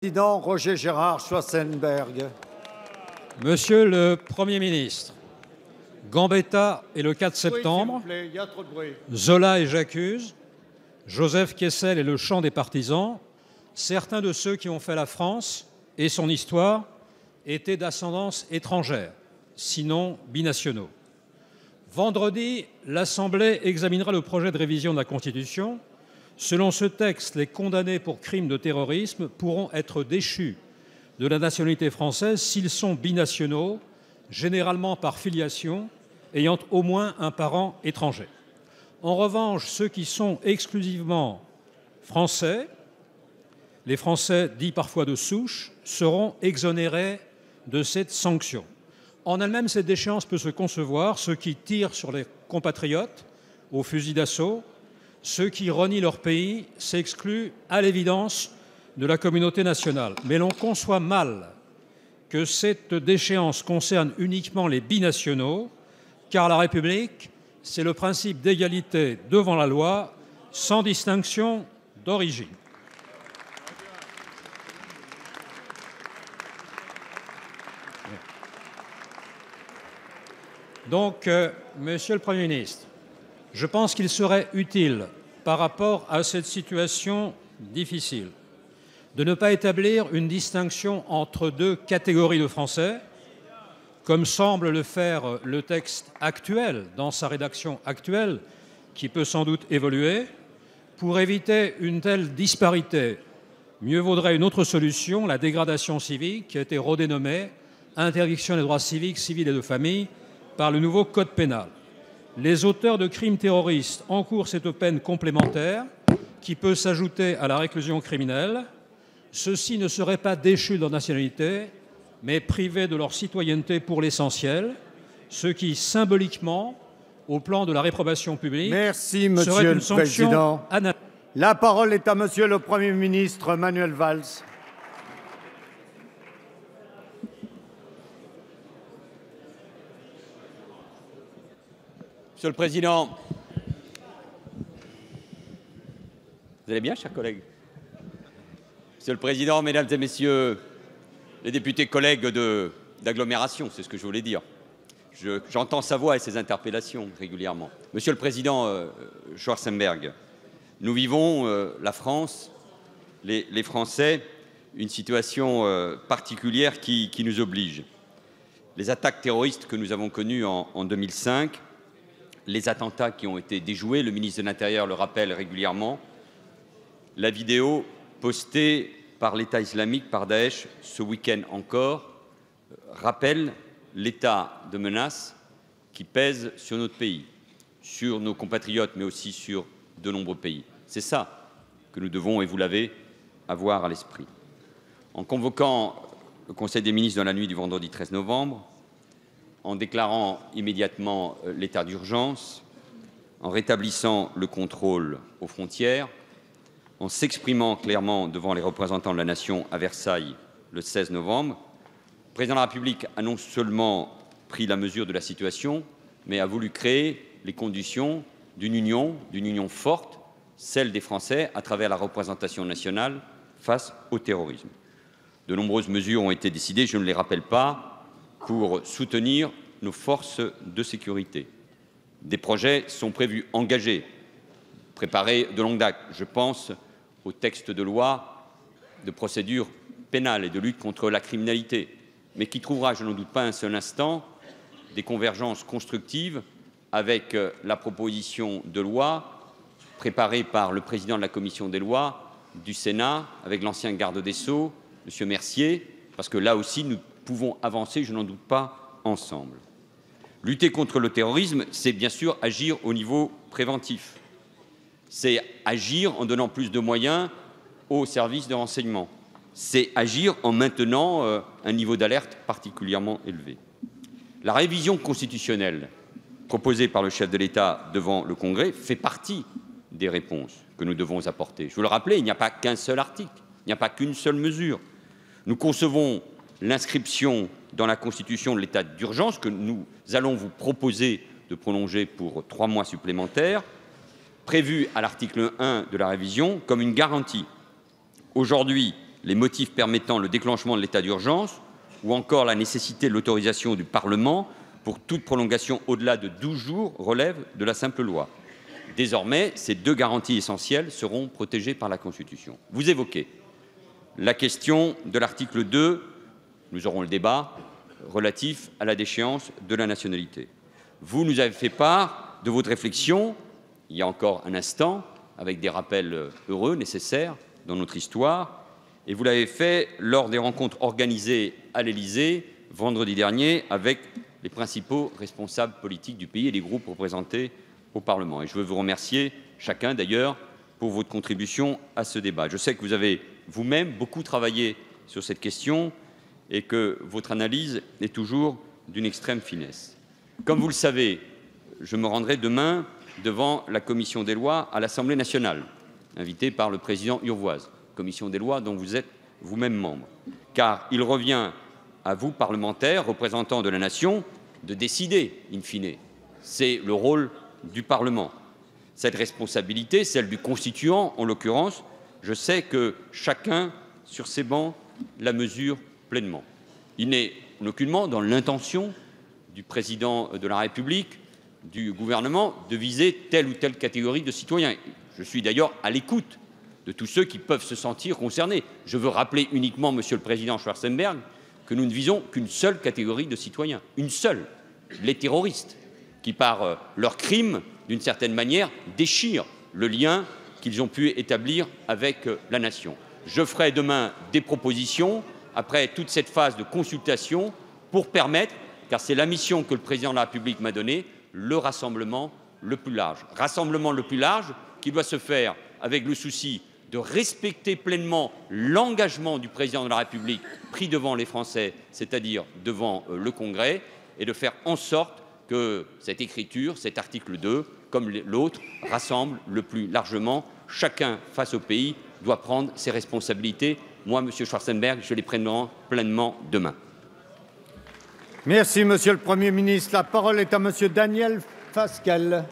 Président Roger Gérard Schwarzenberg. Monsieur le Premier ministre, Gambetta et le 4 septembre, Il y a trop de bruit. Zola et J'accuse, Joseph Kessel et le chant des partisans, certains de ceux qui ont fait la France et son histoire étaient d'ascendance étrangère, sinon binationaux. Vendredi, l'Assemblée examinera le projet de révision de la Constitution. Selon ce texte, les condamnés pour crimes de terrorisme pourront être déchus de la nationalité française s'ils sont binationaux, généralement par filiation, ayant au moins un parent étranger. En revanche, ceux qui sont exclusivement français, les Français dits parfois de souche, seront exonérés de cette sanction. En elle-même, cette déchéance peut se concevoir. Ceux qui tirent sur les compatriotes au fusil d'assaut, ceux qui renient leur pays s'excluent à l'évidence de la communauté nationale. Mais l'on conçoit mal que cette déchéance concerne uniquement les binationaux, car la République, c'est le principe d'égalité devant la loi, sans distinction d'origine. Donc, Monsieur le Premier ministre, je pense qu'il serait utile, par rapport à cette situation difficile, de ne pas établir une distinction entre deux catégories de Français, comme semble le faire le texte actuel, dans sa rédaction actuelle, qui peut sans doute évoluer. Pour éviter une telle disparité, mieux vaudrait une autre solution, la dégradation civique, qui a été redénommée interdiction des droits civiques, civils et de famille par le nouveau code pénal. Les auteurs de crimes terroristes encourent cette peine complémentaire qui peut s'ajouter à la réclusion criminelle. Ceux-ci ne seraient pas déchus de leur nationalité, mais privés de leur citoyenneté pour l'essentiel, ce qui, symboliquement, au plan de la réprobation publique, Merci, serait Monsieur une le sanction Président. anathème. La parole est à Monsieur le Premier ministre Manuel Valls. Monsieur le Président, vous allez bien, chers collègues? Monsieur le Président, Mesdames et Messieurs les députés collègues d'agglomération, c'est ce que je voulais dire. J'entends sa voix et ses interpellations régulièrement. Monsieur le Président Schwarzenberg, nous vivons, la France, les Français, une situation particulière qui nous oblige. Les attaques terroristes que nous avons connues en 2005, les attentats qui ont été déjoués, le ministre de l'Intérieur le rappelle régulièrement, la vidéo postée par l'État islamique, par Daesh, ce week-end encore, rappelle l'état de menace qui pèse sur notre pays, sur nos compatriotes, mais aussi sur de nombreux pays. C'est ça que nous devons, et vous l'avez, avoir à l'esprit. En convoquant le Conseil des ministres dans la nuit du vendredi 13 novembre, en déclarant immédiatement l'état d'urgence, en rétablissant le contrôle aux frontières, en s'exprimant clairement devant les représentants de la nation à Versailles le 16 novembre, le Président de la République a non seulement pris la mesure de la situation, mais a voulu créer les conditions d'une union forte, celle des Français, à travers la représentation nationale face au terrorisme. De nombreuses mesures ont été décidées, je ne les rappelle pas, pour soutenir nos forces de sécurité. Des projets sont prévus, engagés, préparés de longue date. Je pense au texte de loi de procédure pénale et de lutte contre la criminalité, mais qui trouvera, je n'en doute pas un seul instant, des convergences constructives avec la proposition de loi préparée par le président de la commission des lois du Sénat, avec l'ancien garde des Sceaux, M. Mercier, parce que là aussi, nous pouvons avancer, je n'en doute pas, ensemble. Lutter contre le terrorisme, c'est bien sûr agir au niveau préventif. C'est agir en donnant plus de moyens aux services de renseignement. C'est agir en maintenant un niveau d'alerte particulièrement élevé. La révision constitutionnelle proposée par le chef de l'État devant le Congrès fait partie des réponses que nous devons apporter. Je veux le rappeler, il n'y a pas qu'un seul article, il n'y a pas qu'une seule mesure. Nous concevons l'inscription dans la Constitution de l'état d'urgence que nous allons vous proposer de prolonger pour 3 mois supplémentaires, prévu à l'article 1 de la révision, comme une garantie. Aujourd'hui, les motifs permettant le déclenchement de l'état d'urgence ou encore la nécessité de l'autorisation du Parlement pour toute prolongation au-delà de 12 jours relève de la simple loi. Désormais, ces deux garanties essentielles seront protégées par la Constitution. Vous évoquez la question de l'article 2, nous aurons le débat, relatif à la déchéance de la nationalité. Vous nous avez fait part de votre réflexion, il y a encore un instant, avec des rappels heureux, nécessaires dans notre histoire, et vous l'avez fait lors des rencontres organisées à l'Élysée vendredi dernier avec les principaux responsables politiques du pays et les groupes représentés au Parlement. Et je veux vous remercier chacun d'ailleurs pour votre contribution à ce débat. Je sais que vous avez vous-même beaucoup travaillé sur cette question et que votre analyse est toujours d'une extrême finesse. Comme vous le savez, je me rendrai demain devant la commission des lois à l'Assemblée nationale, invité par le président Urvoas, commission des lois dont vous êtes vous-même membre, car il revient à vous, parlementaires, représentants de la nation, de décider, in fine. C'est le rôle du Parlement. Cette responsabilité, celle du constituant en l'occurrence, je sais que chacun sur ces bancs la mesure pleinement. Il n'est aucunement dans l'intention du président de la République, du gouvernement, de viser telle ou telle catégorie de citoyens. Je suis d'ailleurs à l'écoute de tous ceux qui peuvent se sentir concernés. Je veux rappeler uniquement, Monsieur le Président Schwarzenberg, que nous ne visons qu'une seule catégorie de citoyens, une seule, les terroristes, qui par leurs crimes, d'une certaine manière, déchirent le lien qu'ils ont pu établir avec la nation. Je ferai demain des propositions, après toute cette phase de consultation, pour permettre, car c'est la mission que le Président de la République m'a donnée, le rassemblement le plus large. Rassemblement le plus large qui doit se faire avec le souci de respecter pleinement l'engagement du Président de la République pris devant les Français, c'est-à-dire devant le Congrès, et de faire en sorte que cette écriture, cet article 2, comme l'autre, rassemble le plus largement. Chacun, face au pays, doit prendre ses responsabilités. Moi, Monsieur Schwarzenberg, je les prendrai pleinement demain. Merci, Monsieur le Premier ministre. La parole est à Monsieur Daniel Fasquelle.